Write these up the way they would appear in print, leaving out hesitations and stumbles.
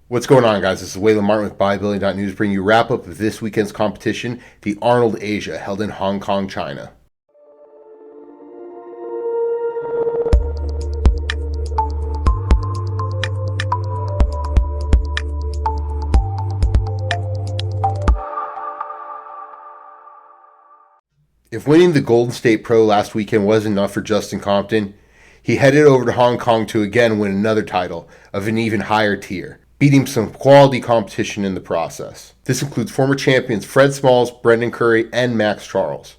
What's going on, guys? This is Waylon Martin with Bodybuilding.News bringing you a wrap-up of this weekend's competition, the Arnold Asia, held in Hong Kong, China. If winning the Golden State Pro last weekend wasn't enough for Justin Compton, he headed over to Hong Kong to again win another title of an even higher tier, beating some quality competition in the process. This includes former champions Fred Smalls, Brendan Curry, and Maxx Charles,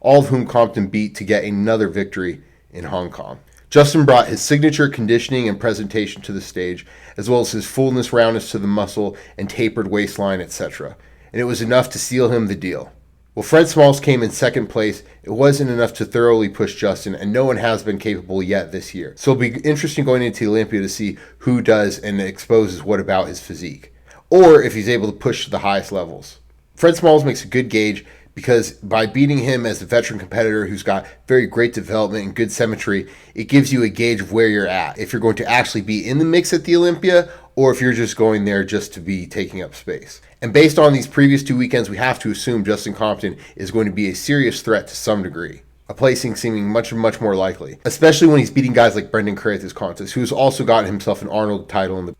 all of whom Compton beat to get another victory in Hong Kong. Justin brought his signature conditioning and presentation to the stage, as well as his fullness, roundness to the muscle, and tapered waistline, etc., and it was enough to seal him the deal. While Fred Smalls came in second place, it wasn't enough to thoroughly push Justin, and no one has been capable yet this year. So it'll be interesting going into the Olympia to see who does and exposes what about his physique, or if he's able to push to the highest levels. Fred Smalls makes a good gauge because by beating him as a veteran competitor who's got very great development and good symmetry, it gives you a gauge of where you're at, if you're going to actually be in the mix at the Olympia, or if you're just going there just to be taking up space. And based on these previous two weekends, we have to assume Justin Compton is going to be a serious threat to some degree, a placing seeming much more likely, especially when he's beating guys like Brendan Curry at this contest, who's also gotten himself an Arnold title in the...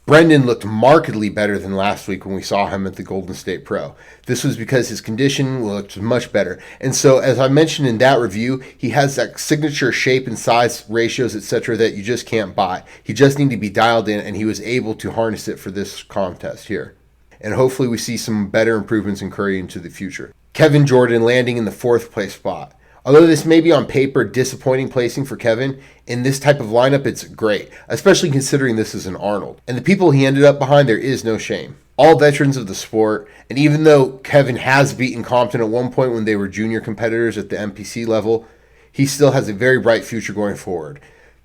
Brendan looked markedly better than last week when we saw him at the Golden State Pro. This was because his condition looked much better. And so, as I mentioned in that review, he has that signature shape and size ratios, etc., that you just can't buy. He just needed to be dialed in, and he was able to harness it for this contest here. And hopefully we see some better improvements in Curry into the future. Kevin Jordan landing in the 4th place spot. Although this may be on paper disappointing placing for Kevin, in this type of lineup it's great, especially considering this is an Arnold. And the people he ended up behind, there is no shame. All veterans of the sport, and even though Kevin has beaten Compton at one point when they were junior competitors at the NPC level, he still has a very bright future going forward.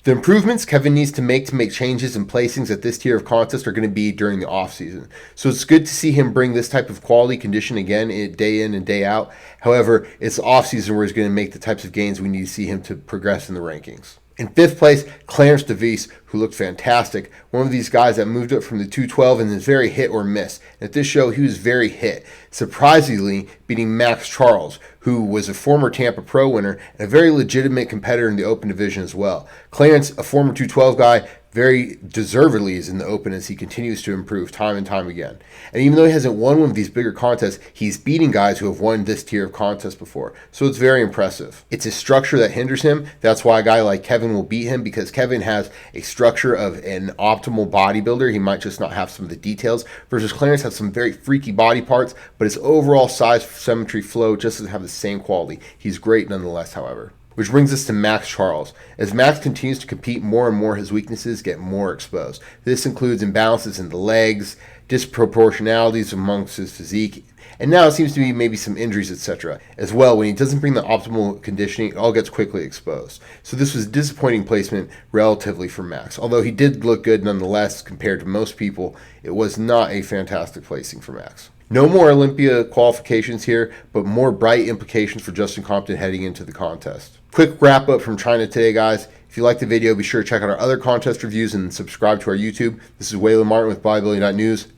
The improvements Kevin needs to make changes and placings at this tier of contest are going to be during the offseason. So it's good to see him bring this type of quality condition again day in and day out. However, it's the offseason where he's going to make the types of gains we need to see him to progress in the rankings. In 5th place, Clarence Devis, who looked fantastic. One of these guys that moved up from the 212 and is very hit or miss. At this show, he was very hit, surprisingly beating Maxx Charles, who was a former Tampa Pro winner and a very legitimate competitor in the open division as well. Clarence, a former 212 guy, very deservedly is in the open as he continues to improve time and time again. And even though he hasn't won one of these bigger contests, he's beating guys who have won this tier of contests before. So it's very impressive. It's his structure that hinders him. That's why a guy like Kevin will beat him, because Kevin has a structure of an optimal bodybuilder. He might just not have some of the details, versus Clarence has some very freaky body parts, but his overall size, symmetry, flow just doesn't have the same quality. He's great nonetheless, however. Which brings us to Maxx Charles. As Maxx continues to compete more and more, his weaknesses get more exposed. This includes imbalances in the legs, disproportionalities amongst his physique, and now it seems to be maybe some injuries, etc. As well, when he doesn't bring the optimal conditioning, it all gets quickly exposed. So this was a disappointing placement relatively for Maxx. Although he did look good nonetheless compared to most people, it was not a fantastic placing for Maxx. No more Olympia qualifications here, but more bright implications for Justin Compton heading into the contest. Quick wrap up from China today, guys. If you liked the video, be sure to check out our other contest reviews and subscribe to our YouTube. This is Waylon Martin with Bodybuilding.News.